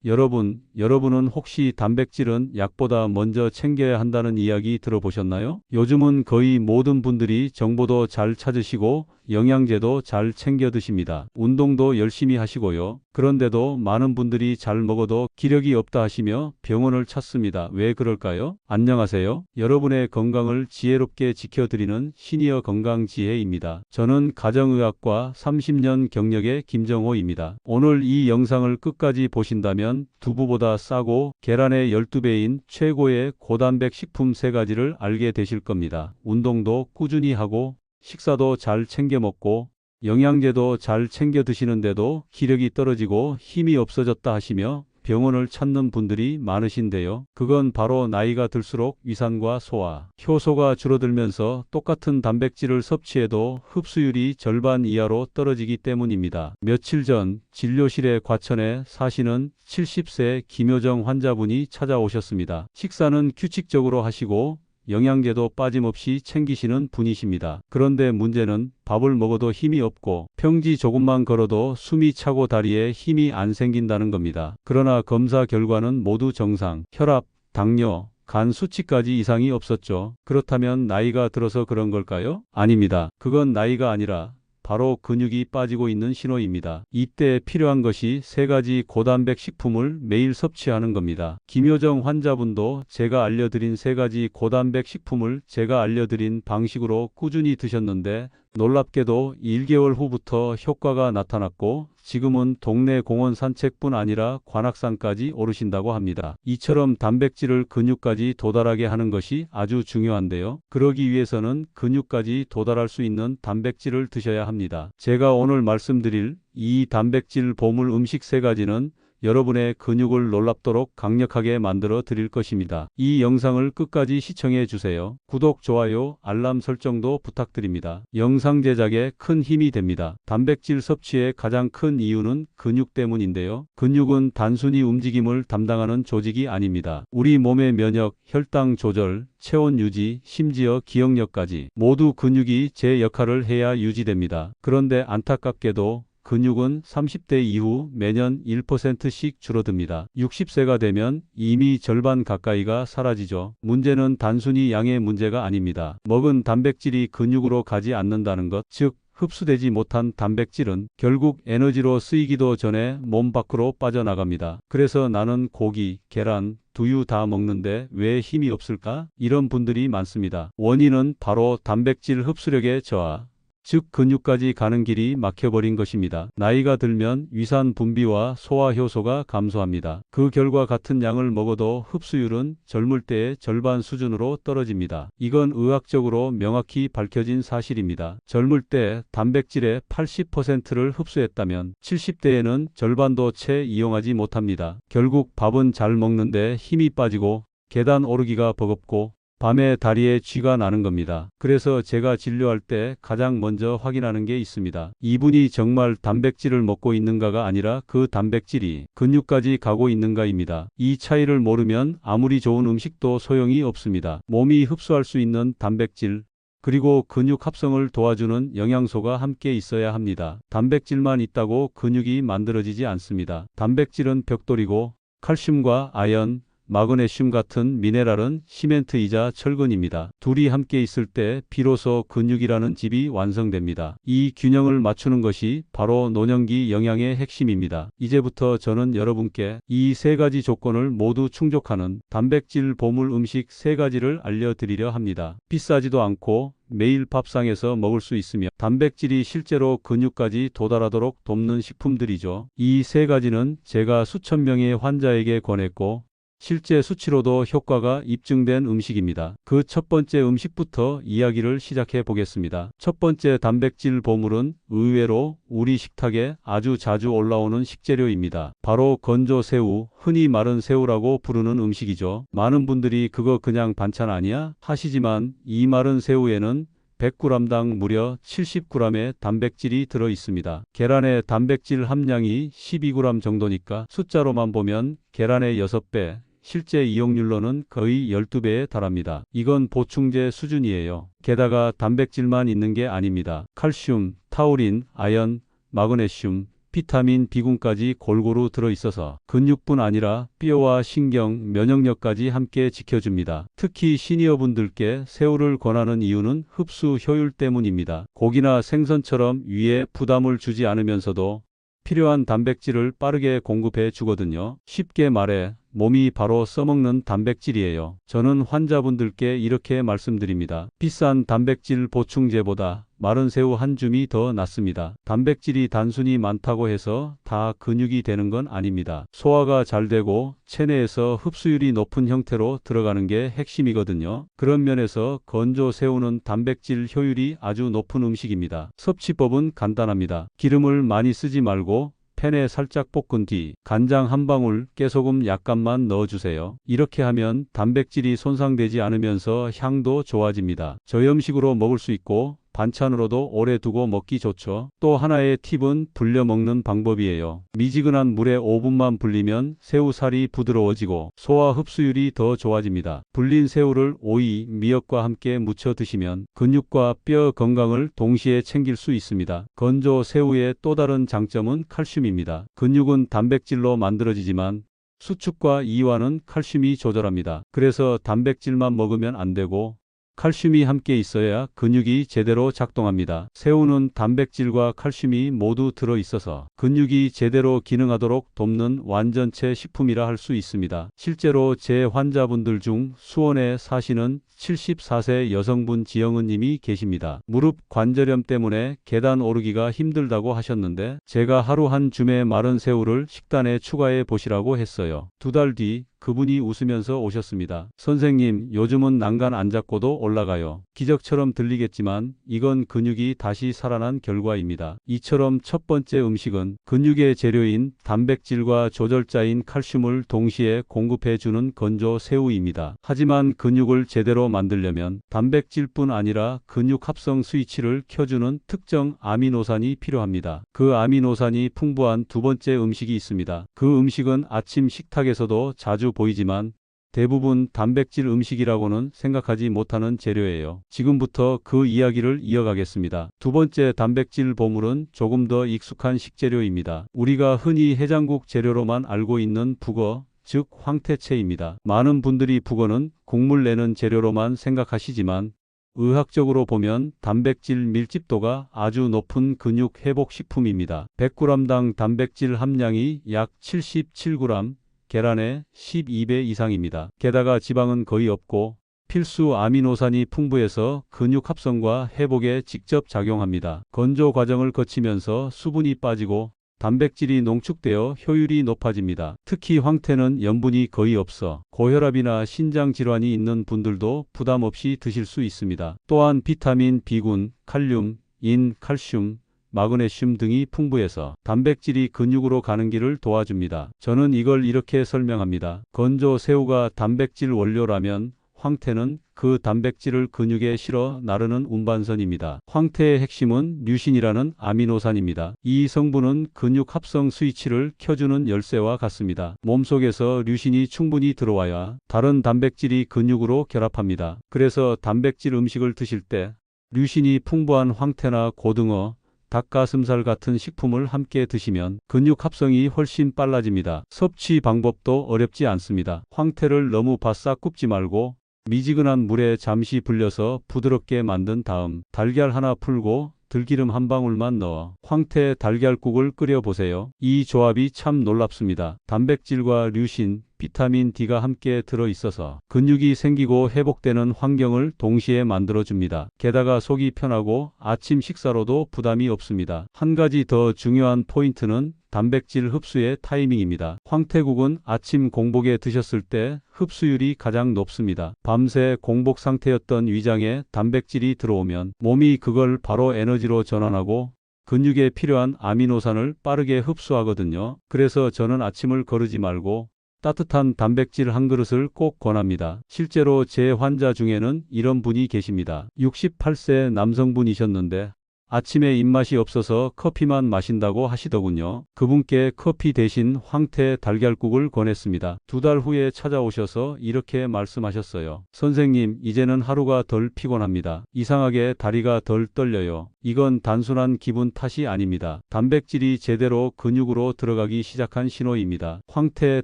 여러분은 혹시 단백질은 약보다 먼저 챙겨야 한다는 이야기 들어보셨나요? 요즘은 거의 모든 분들이 정보도 잘 찾으시고 영양제도 잘 챙겨 드십니다. 운동도 열심히 하시고요. 그런데도 많은 분들이 잘 먹어도 기력이 없다 하시며 병원을 찾습니다. 왜 그럴까요? 안녕하세요. 여러분의 건강을 지혜롭게 지켜드리는 시니어 건강지혜입니다. 저는 가정의학과 30년 경력의 김정호입니다. 오늘 이 영상을 끝까지 보신다면 두부보다 싸고 계란의 12배인 최고의 고단백 식품 3가지를 알게 되실 겁니다. 운동도 꾸준히 하고 식사도 잘 챙겨 먹고 영양제도 잘 챙겨 드시는데도 기력이 떨어지고 힘이 없어졌다 하시며 병원을 찾는 분들이 많으신데요. 그건 바로 나이가 들수록 위산과 소화, 효소가 줄어들면서 똑같은 단백질을 섭취해도 흡수율이 절반 이하로 떨어지기 때문입니다. 며칠 전 진료실에 과천에 사시는 70세 김효정 환자분이 찾아오셨습니다. 식사는 규칙적으로 하시고 영양제도 빠짐없이 챙기시는 분이십니다. 그런데 문제는 밥을 먹어도 힘이 없고 평지 조금만 걸어도 숨이 차고 다리에 힘이 안 생긴다는 겁니다. 그러나 검사 결과는 모두 정상, 혈압, 당뇨, 간 수치까지 이상이 없었죠. 그렇다면 나이가 들어서 그런 걸까요? 아닙니다. 그건 나이가 아니라 바로 근육이 빠지고 있는 신호입니다. 이때 필요한 것이 3가지 고단백 식품을 매일 섭취하는 겁니다. 김효정 환자분도 제가 알려드린 3가지 고단백 식품을 제가 알려드린 방식으로 꾸준히 드셨는데 놀랍게도 1개월 후부터 효과가 나타났고 지금은 동네 공원 산책뿐 아니라 관악산까지 오르신다고 합니다. 이처럼 단백질을 근육까지 도달하게 하는 것이 아주 중요한데요. 그러기 위해서는 근육까지 도달할 수 있는 단백질을 드셔야 합니다. 제가 오늘 말씀드릴 이 단백질 보물 음식 3가지는 여러분의 근육을 놀랍도록 강력하게 만들어 드릴 것입니다. 이 영상을 끝까지 시청해 주세요. 구독, 좋아요, 알람 설정도 부탁드립니다. 영상 제작에 큰 힘이 됩니다. 단백질 섭취의 가장 큰 이유는 근육 때문인데요. 근육은 단순히 움직임을 담당하는 조직이 아닙니다. 우리 몸의 면역, 혈당 조절, 체온 유지, 심지어 기억력까지 모두 근육이 제 역할을 해야 유지됩니다. 그런데 안타깝게도 근육은 30대 이후 매년 1%씩 줄어듭니다. 60세가 되면 이미 절반 가까이가 사라지죠. 문제는 단순히 양의 문제가 아닙니다. 먹은 단백질이 근육으로 가지 않는다는 것, 즉 흡수되지 못한 단백질은 결국 에너지로 쓰이기도 전에 몸 밖으로 빠져나갑니다. 그래서 나는 고기, 계란, 두유 다 먹는데 왜 힘이 없을까? 이런 분들이 많습니다. 원인은 바로 단백질 흡수력의 저하, 즉 근육까지 가는 길이 막혀버린 것입니다. 나이가 들면 위산 분비와 소화 효소가 감소합니다. 그 결과 같은 양을 먹어도 흡수율은 젊을 때의 절반 수준으로 떨어집니다. 이건 의학적으로 명확히 밝혀진 사실입니다. 젊을 때 단백질의 80%를 흡수했다면 70대에는 절반도 채 이용하지 못합니다. 결국 밥은 잘 먹는데 힘이 빠지고 계단 오르기가 버겁고 밤에 다리에 쥐가 나는 겁니다. 그래서 제가 진료할 때 가장 먼저 확인하는 게 있습니다. 이분이 정말 단백질을 먹고 있는가가 아니라 그 단백질이 근육까지 가고 있는가입니다. 이 차이를 모르면 아무리 좋은 음식도 소용이 없습니다. 몸이 흡수할 수 있는 단백질, 그리고 근육 합성을 도와주는 영양소가 함께 있어야 합니다. 단백질만 있다고 근육이 만들어지지 않습니다. 단백질은 벽돌이고 칼슘과 아연, 마그네슘 같은 미네랄은 시멘트이자 철근입니다. 둘이 함께 있을 때 비로소 근육이라는 집이 완성됩니다. 이 균형을 맞추는 것이 바로 노년기 영양의 핵심입니다. 이제부터 저는 여러분께 이 3가지 조건을 모두 충족하는 단백질 보물 음식 3가지를 알려드리려 합니다. 비싸지도 않고 매일 밥상에서 먹을 수 있으며 단백질이 실제로 근육까지 도달하도록 돕는 식품들이죠. 이 3가지는 제가 수천 명의 환자에게 권했고 실제 수치로도 효과가 입증된 음식입니다. 그 첫 번째 음식부터 이야기를 시작해 보겠습니다. 첫 번째 단백질 보물은 의외로 우리 식탁에 아주 자주 올라오는 식재료입니다. 바로 건조 새우, 흔히 마른 새우라고 부르는 음식이죠. 많은 분들이 그거 그냥 반찬 아니야? 하시지만 이 마른 새우에는 100g당 무려 70g의 단백질이 들어 있습니다. 계란의 단백질 함량이 12g 정도니까 숫자로만 보면 계란의 6배, 실제 이용률로는 거의 12배에 달합니다. 이건 보충제 수준이에요. 게다가 단백질만 있는 게 아닙니다. 칼슘, 타우린, 아연, 마그네슘, 비타민 B군까지 골고루 들어있어서 근육뿐 아니라 뼈와 신경, 면역력까지 함께 지켜줍니다. 특히 시니어분들께 새우를 권하는 이유는 흡수 효율 때문입니다. 고기나 생선처럼 위에 부담을 주지 않으면서도 필요한 단백질을 빠르게 공급해 주거든요. 쉽게 말해 몸이 바로 써먹는 단백질이에요. 저는 환자분들께 이렇게 말씀드립니다. 비싼 단백질 보충제보다 마른 새우 한 줌이 더 낫습니다. 단백질이 단순히 많다고 해서 다 근육이 되는 건 아닙니다. 소화가 잘 되고 체내에서 흡수율이 높은 형태로 들어가는 게 핵심이거든요. 그런 면에서 건조 새우는 단백질 효율이 아주 높은 음식입니다. 섭취법은 간단합니다. 기름을 많이 쓰지 말고 팬에 살짝 볶은 뒤 간장 한 방울, 깨소금 약간만 넣어주세요. 이렇게 하면 단백질이 손상되지 않으면서 향도 좋아집니다. 저염식으로 먹을 수 있고 반찬으로도 오래 두고 먹기 좋죠. 또 하나의 팁은 불려 먹는 방법이에요. 미지근한 물에 5분만 불리면 새우살이 부드러워지고 소화 흡수율이 더 좋아집니다. 불린 새우를 오이, 미역과 함께 무쳐 드시면 근육과 뼈 건강을 동시에 챙길 수 있습니다. 건조 새우의 또 다른 장점은 칼슘입니다. 근육은 단백질로 만들어지지만 수축과 이완은 칼슘이 조절합니다. 그래서 단백질만 먹으면 안 되고 칼슘이 함께 있어야 근육이 제대로 작동합니다. 새우는 단백질과 칼슘이 모두 들어있어서 근육이 제대로 기능하도록 돕는 완전체 식품이라 할 수 있습니다. 실제로 제 환자분들 중 수원에 사시는 74세 여성분 지영은 님이 계십니다. 무릎 관절염 때문에 계단 오르기가 힘들다고 하셨는데 제가 하루 한 줌의 마른 새우를 식단에 추가해 보시라고 했어요. 2달 뒤 그분이 웃으면서 오셨습니다. 선생님, 요즘은 난간 안 잡고도 올라가요. 기적처럼 들리겠지만 이건 근육이 다시 살아난 결과입니다. 이처럼 첫 번째 음식은 근육의 재료인 단백질과 조절자인 칼슘을 동시에 공급해주는 건조 새우입니다. 하지만 근육을 제대로 만들려면 단백질뿐 아니라 근육 합성 스위치를 켜주는 특정 아미노산이 필요합니다. 그 아미노산이 풍부한 두 번째 음식이 있습니다. 그 음식은 아침 식탁에서도 자주 보이지만 대부분 단백질 음식이라고는 생각하지 못하는 재료예요. 지금부터 그 이야기를 이어가겠습니다. 두 번째 단백질 보물은 조금 더 익숙한 식재료입니다. 우리가 흔히 해장국 재료로만 알고 있는 북어, 즉 황태채입니다. 많은 분들이 북어는 국물 내는 재료로만 생각하시지만 의학적으로 보면 단백질 밀집도가 아주 높은 근육 회복 식품입니다. 100g당 단백질 함량이 약 77g, 계란의 12배 이상입니다. 게다가 지방은 거의 없고 필수 아미노산이 풍부해서 근육 합성과 회복에 직접 작용합니다. 건조 과정을 거치면서 수분이 빠지고 단백질이 농축되어 효율이 높아집니다. 특히 황태는 염분이 거의 없어 고혈압이나 신장 질환이 있는 분들도 부담 없이 드실 수 있습니다. 또한 비타민 B군, 칼륨, 인, 칼슘, 마그네슘 등이 풍부해서 단백질이 근육으로 가는 길을 도와줍니다. 저는 이걸 이렇게 설명합니다. 건조 새우가 단백질 원료라면 황태는 그 단백질을 근육에 실어 나르는 운반선입니다. 황태의 핵심은 류신이라는 아미노산입니다. 이 성분은 근육 합성 스위치를 켜주는 열쇠와 같습니다. 몸속에서 류신이 충분히 들어와야 다른 단백질이 근육으로 결합합니다. 그래서 단백질 음식을 드실 때 류신이 풍부한 황태나 고등어, 닭가슴살 같은 식품을 함께 드시면 근육 합성이 훨씬 빨라집니다. 섭취 방법도 어렵지 않습니다. 황태를 너무 바싹 굽지 말고 미지근한 물에 잠시 불려서 부드럽게 만든 다음 달걀 하나 풀고 들기름 한 방울만 넣어 황태 달걀국을 끓여보세요. 이 조합이 참 놀랍습니다. 단백질과 류신, 비타민 D가 함께 들어있어서 근육이 생기고 회복되는 환경을 동시에 만들어줍니다. 게다가 속이 편하고 아침 식사로도 부담이 없습니다. 한 가지 더 중요한 포인트는 단백질 흡수의 타이밍입니다. 황태국은 아침 공복에 드셨을 때 흡수율이 가장 높습니다. 밤새 공복 상태였던 위장에 단백질이 들어오면 몸이 그걸 바로 에너지로 전환하고 근육에 필요한 아미노산을 빠르게 흡수하거든요. 그래서 저는 아침을 거르지 말고 따뜻한 단백질 한 그릇을 꼭 권합니다. 실제로 제 환자 중에는 이런 분이 계십니다. 68세 남성분이셨는데 아침에 입맛이 없어서 커피만 마신다고 하시더군요. 그분께 커피 대신 황태 달걀국을 권했습니다. 2달 후에 찾아오셔서 이렇게 말씀하셨어요. 선생님, 이제는 하루가 덜 피곤합니다. 이상하게 다리가 덜 떨려요. 이건 단순한 기분 탓이 아닙니다. 단백질이 제대로 근육으로 들어가기 시작한 신호입니다. 황태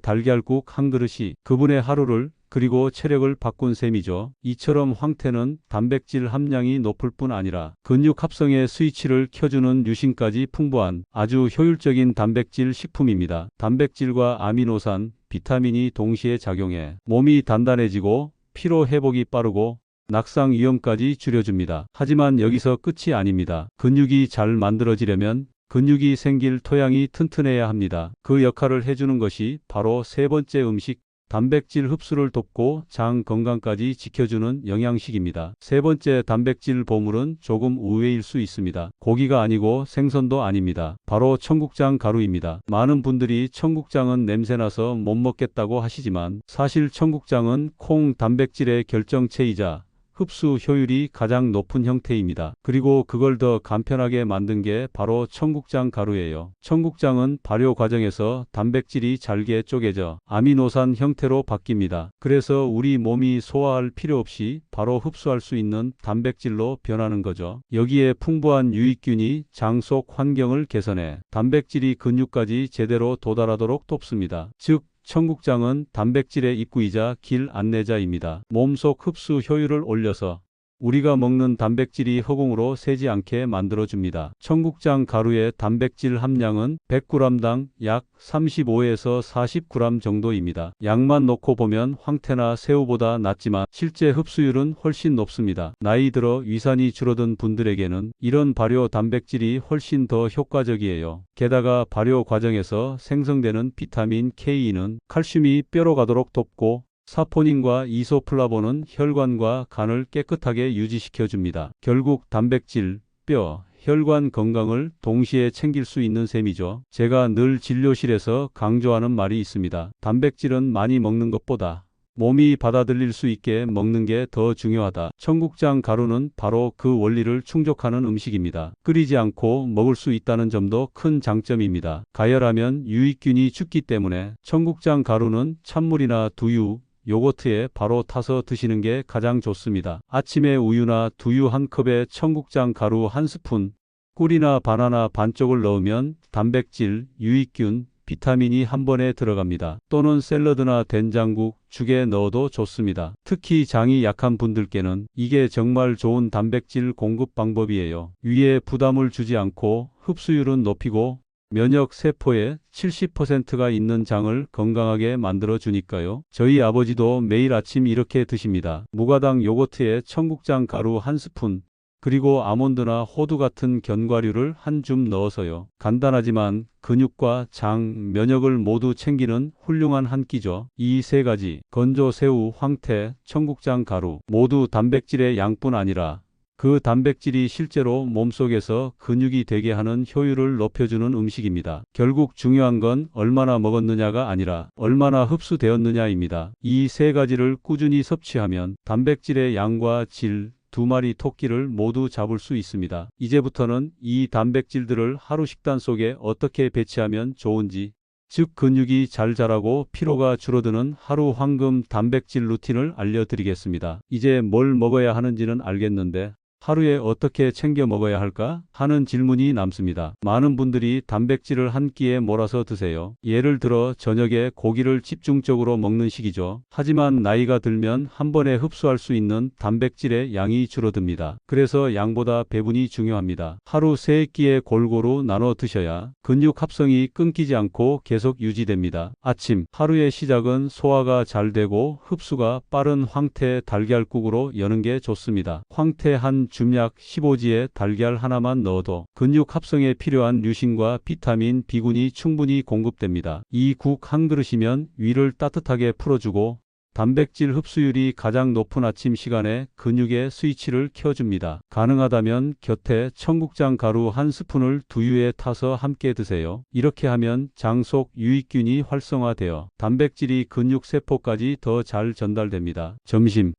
달걀국 한 그릇이 그분의 하루를 그리고 체력을 바꾼 셈이죠. 이처럼 황태는 단백질 함량이 높을 뿐 아니라 근육 합성의 스위치를 켜주는 류신까지 풍부한 아주 효율적인 단백질 식품입니다. 단백질과 아미노산, 비타민이 동시에 작용해 몸이 단단해지고 피로 회복이 빠르고 낙상 위험까지 줄여줍니다. 하지만 여기서 끝이 아닙니다. 근육이 잘 만들어지려면 근육이 생길 토양이 튼튼해야 합니다. 그 역할을 해주는 것이 바로 세 번째 음식, 단백질 흡수를 돕고 장 건강까지 지켜주는 영양식입니다. 세 번째 단백질 보물은 조금 의외일 수 있습니다. 고기가 아니고 생선도 아닙니다. 바로 청국장 가루입니다. 많은 분들이 청국장은 냄새나서 못 먹겠다고 하시지만 사실 청국장은 콩 단백질의 결정체이자 흡수 효율이 가장 높은 형태입니다. 그리고 그걸 더 간편하게 만든 게 바로 청국장 가루예요. 청국장은 발효 과정에서 단백질이 잘게 쪼개져 아미노산 형태로 바뀝니다. 그래서 우리 몸이 소화할 필요 없이 바로 흡수할 수 있는 단백질로 변하는 거죠. 여기에 풍부한 유익균이 장 속 환경을 개선해 단백질이 근육까지 제대로 도달하도록 돕습니다. 즉, 청국장은 단백질의 입구이자 길 안내자입니다. 몸속 흡수 효율을 올려서 우리가 먹는 단백질이 허공으로 새지 않게 만들어줍니다. 청국장 가루의 단백질 함량은 100g당 약 35에서 40g 정도입니다. 양만 놓고 보면 황태나 새우보다 낮지만 실제 흡수율은 훨씬 높습니다. 나이 들어 위산이 줄어든 분들에게는 이런 발효 단백질이 훨씬 더 효과적이에요. 게다가 발효 과정에서 생성되는 비타민 K는 칼슘이 뼈로 가도록 돕고 사포닌과 이소플라본은 혈관과 간을 깨끗하게 유지시켜줍니다. 결국 단백질, 뼈, 혈관 건강을 동시에 챙길 수 있는 셈이죠. 제가 늘 진료실에서 강조하는 말이 있습니다. 단백질은 많이 먹는 것보다 몸이 받아들일 수 있게 먹는 게 더 중요하다. 청국장 가루는 바로 그 원리를 충족하는 음식입니다. 끓이지 않고 먹을 수 있다는 점도 큰 장점입니다. 가열하면 유익균이 죽기 때문에 청국장 가루는 찬물이나 두유, 요거트에 바로 타서 드시는 게 가장 좋습니다. 아침에 우유나 두유 한 컵에 청국장 가루 한 스푼, 꿀이나 바나나 반쪽을 넣으면 단백질, 유익균, 비타민이 한 번에 들어갑니다. 또는 샐러드나 된장국, 죽에 넣어도 좋습니다. 특히 장이 약한 분들께는 이게 정말 좋은 단백질 공급 방법이에요. 위에 부담을 주지 않고 흡수율은 높이고 면역 세포의 70%가 있는 장을 건강하게 만들어 주니까요. 저희 아버지도 매일 아침 이렇게 드십니다. 무가당 요거트에 청국장 가루 한 스푼, 그리고 아몬드나 호두 같은 견과류를 한 줌 넣어서요. 간단하지만 근육과 장, 면역을 모두 챙기는 훌륭한 한 끼죠. 이 세 가지, 건조 새우, 황태, 청국장 가루, 모두 단백질의 양뿐 아니라 그 단백질이 실제로 몸속에서 근육이 되게 하는 효율을 높여주는 음식입니다. 결국 중요한 건 얼마나 먹었느냐가 아니라 얼마나 흡수되었느냐입니다. 이 세 가지를 꾸준히 섭취하면 단백질의 양과 질, 2마리 토끼를 모두 잡을 수 있습니다. 이제부터는 이 단백질들을 하루 식단 속에 어떻게 배치하면 좋은지, 즉 근육이 잘 자라고 피로가 줄어드는 하루 황금 단백질 루틴을 알려드리겠습니다. 이제 뭘 먹어야 하는지는 알겠는데 하루에 어떻게 챙겨 먹어야 할까 하는 질문이 남습니다. 많은 분들이 단백질을 한 끼에 몰아서 드세요. 예를 들어 저녁에 고기를 집중적으로 먹는 식이죠. 하지만 나이가 들면 한 번에 흡수할 수 있는 단백질의 양이 줄어듭니다. 그래서 양보다 배분이 중요합니다. 하루 3끼에 골고루 나눠 드셔야 근육 합성이 끊기지 않고 계속 유지됩니다. 아침, 하루의 시작은 소화가 잘 되고 흡수가 빠른 황태 달걀국으로 여는 게 좋습니다. 황태 한 줌약 15지에 달걀 하나만 넣어도 근육 합성에 필요한 류신과 비타민 B군이 충분히 공급됩니다. 이 국 한 그릇이면 위를 따뜻하게 풀어주고 단백질 흡수율이 가장 높은 아침 시간에 근육의 스위치를 켜줍니다. 가능하다면 곁에 청국장 가루 한 스푼을 두유에 타서 함께 드세요. 이렇게 하면 장 속 유익균이 활성화되어 단백질이 근육 세포까지 더 잘 전달됩니다.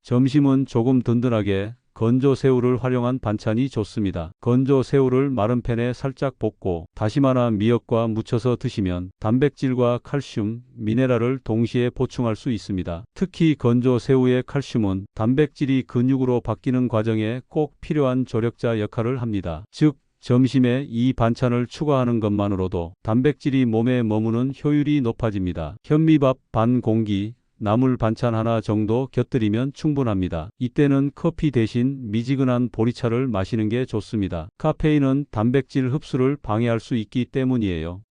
점심은 조금 든든하게 건조 새우를 활용한 반찬이 좋습니다. 건조 새우를 마른 팬에 살짝 볶고 다시마나 미역과 무쳐서 드시면 단백질과 칼슘, 미네랄을 동시에 보충할 수 있습니다. 특히 건조 새우의 칼슘은 단백질이 근육으로 바뀌는 과정에 꼭 필요한 조력자 역할을 합니다. 즉, 점심에 이 반찬을 추가하는 것만으로도 단백질이 몸에 머무는 효율이 높아집니다. 현미밥 반 공기, 나물 반찬 하나 정도 곁들이면 충분합니다. 이때는 커피 대신 미지근한 보리차를 마시는 게 좋습니다. 카페인은 단백질 흡수를 방해할 수 있기 때문이에요.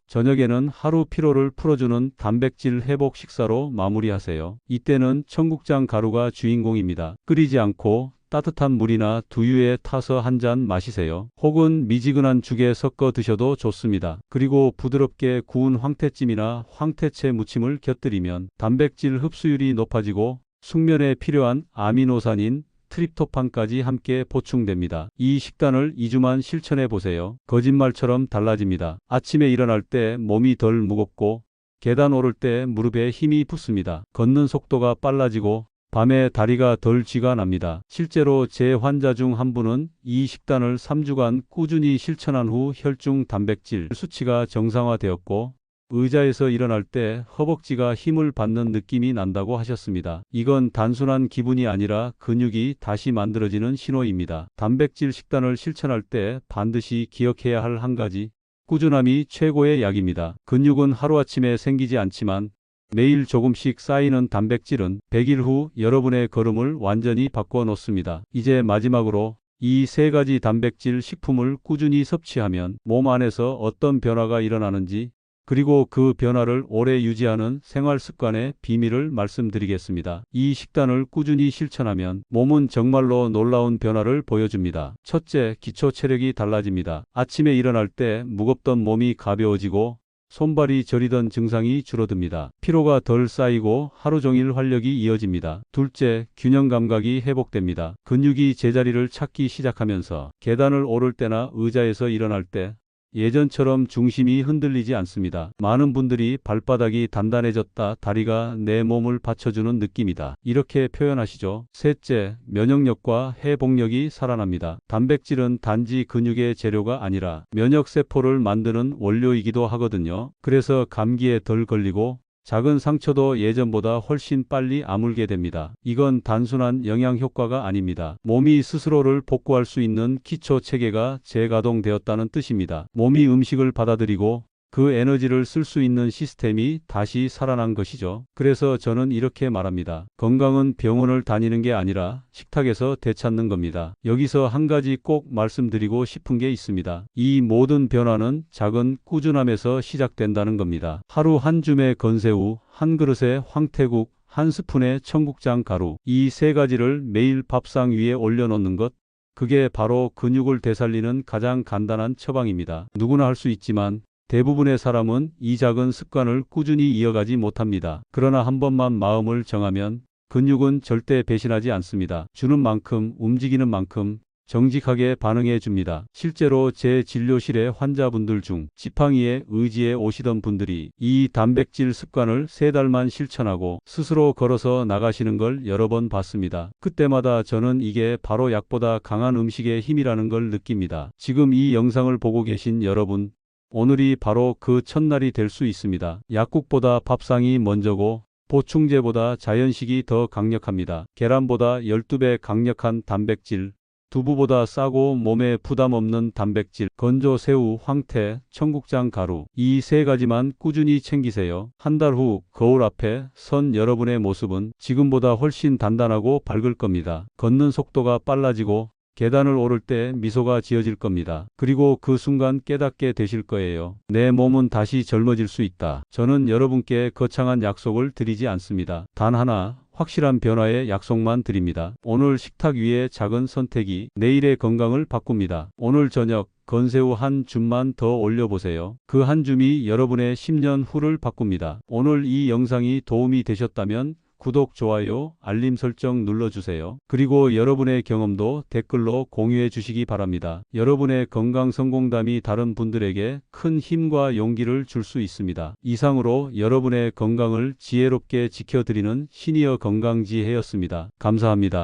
저녁에는 하루 피로를 풀어주는 단백질 회복 식사로 마무리하세요. 이때는 청국장 가루가 주인공입니다. 끓이지 않고 따뜻한 물이나 두유에 타서 한 잔 마시세요. 혹은 미지근한 죽에 섞어 드셔도 좋습니다. 그리고 부드럽게 구운 황태찜이나 황태채 무침을 곁들이면 단백질 흡수율이 높아지고 숙면에 필요한 아미노산인 트립토판까지 함께 보충됩니다. 이 식단을 2주만 실천해 보세요. 거짓말처럼 달라집니다. 아침에 일어날 때 몸이 덜 무겁고 계단 오를 때 무릎에 힘이 붙습니다. 걷는 속도가 빨라지고 밤에 다리가 덜 쥐가 납니다. 실제로 제 환자 중 한 분은 이 식단을 3주간 꾸준히 실천한 후 혈중 단백질 수치가 정상화되었고 의자에서 일어날 때 허벅지가 힘을 받는 느낌이 난다고 하셨습니다. 이건 단순한 기분이 아니라 근육이 다시 만들어지는 신호입니다. 단백질 식단을 실천할 때 반드시 기억해야 할 한 가지, 꾸준함이 최고의 약입니다. 근육은 하루아침에 생기지 않지만 매일 조금씩 쌓이는 단백질은 100일 후 여러분의 걸음을 완전히 바꿔 놓습니다. 이제 마지막으로 이 세 가지 단백질 식품을 꾸준히 섭취하면 몸 안에서 어떤 변화가 일어나는지, 그리고 그 변화를 오래 유지하는 생활 습관의 비밀을 말씀드리겠습니다. 이 식단을 꾸준히 실천하면 몸은 정말로 놀라운 변화를 보여줍니다. 첫째, 기초 체력이 달라집니다. 아침에 일어날 때 무겁던 몸이 가벼워지고 손발이 저리던 증상이 줄어듭니다. 피로가 덜 쌓이고 하루 종일 활력이 이어집니다. 둘째, 균형 감각이 회복됩니다. 근육이 제자리를 찾기 시작하면서 계단을 오를 때나 의자에서 일어날 때 예전처럼 중심이 흔들리지 않습니다. 많은 분들이 발바닥이 단단해졌다, 다리가 내 몸을 받쳐주는 느낌이다, 이렇게 표현하시죠. 셋째, 면역력과 회복력이 살아납니다. 단백질은 단지 근육의 재료가 아니라 면역세포를 만드는 원료이기도 하거든요. 그래서 감기에 덜 걸리고 작은 상처도 예전보다 훨씬 빨리 아물게 됩니다. 이건 단순한 영양 효과가 아닙니다. 몸이 스스로를 복구할 수 있는 기초 체계가 재가동되었다는 뜻입니다. 몸이 음식을 받아들이고 그 에너지를 쓸 수 있는 시스템이 다시 살아난 것이죠. 그래서 저는 이렇게 말합니다. 건강은 병원을 다니는 게 아니라 식탁에서 되찾는 겁니다. 여기서 한 가지 꼭 말씀드리고 싶은 게 있습니다. 이 모든 변화는 작은 꾸준함에서 시작된다는 겁니다. 하루 한 줌의 건새우, 한 그릇의 황태국, 한 스푼의 청국장 가루, 이 세 가지를 매일 밥상 위에 올려놓는 것, 그게 바로 근육을 되살리는 가장 간단한 처방입니다. 누구나 할 수 있지만 대부분의 사람은 이 작은 습관을 꾸준히 이어가지 못합니다. 그러나 한 번만 마음을 정하면 근육은 절대 배신하지 않습니다. 주는 만큼, 움직이는 만큼 정직하게 반응해 줍니다. 실제로 제 진료실의 환자분들 중 지팡이에 의지해 오시던 분들이 이 단백질 습관을 3달만 실천하고 스스로 걸어서 나가시는 걸 여러 번 봤습니다. 그때마다 저는 이게 바로 약보다 강한 음식의 힘이라는 걸 느낍니다. 지금 이 영상을 보고 계신 여러분, 오늘이 바로 그 첫날이 될 수 있습니다. 약국보다 밥상이 먼저고 보충제보다 자연식이 더 강력합니다. 계란보다 12배 강력한 단백질, 두부보다 싸고 몸에 부담 없는 단백질, 건조 새우, 황태, 청국장 가루, 이 세 가지만 꾸준히 챙기세요. 한 달 후 거울 앞에 선 여러분의 모습은 지금보다 훨씬 단단하고 밝을 겁니다. 걷는 속도가 빨라지고 계단을 오를 때 미소가 지어질 겁니다. 그리고 그 순간 깨닫게 되실 거예요. 내 몸은 다시 젊어질 수 있다. 저는 여러분께 거창한 약속을 드리지 않습니다. 단 하나, 확실한 변화의 약속만 드립니다. 오늘 식탁 위의 작은 선택이 내일의 건강을 바꿉니다. 오늘 저녁 건새우 한 줌만 더 올려보세요. 그 한 줌이 여러분의 10년 후를 바꿉니다. 오늘 이 영상이 도움이 되셨다면 구독, 좋아요, 알림 설정 눌러주세요. 그리고 여러분의 경험도 댓글로 공유해 주시기 바랍니다. 여러분의 건강 성공담이 다른 분들에게 큰 힘과 용기를 줄 수 있습니다. 이상으로 여러분의 건강을 지혜롭게 지켜드리는 시니어 건강지혜였습니다. 감사합니다.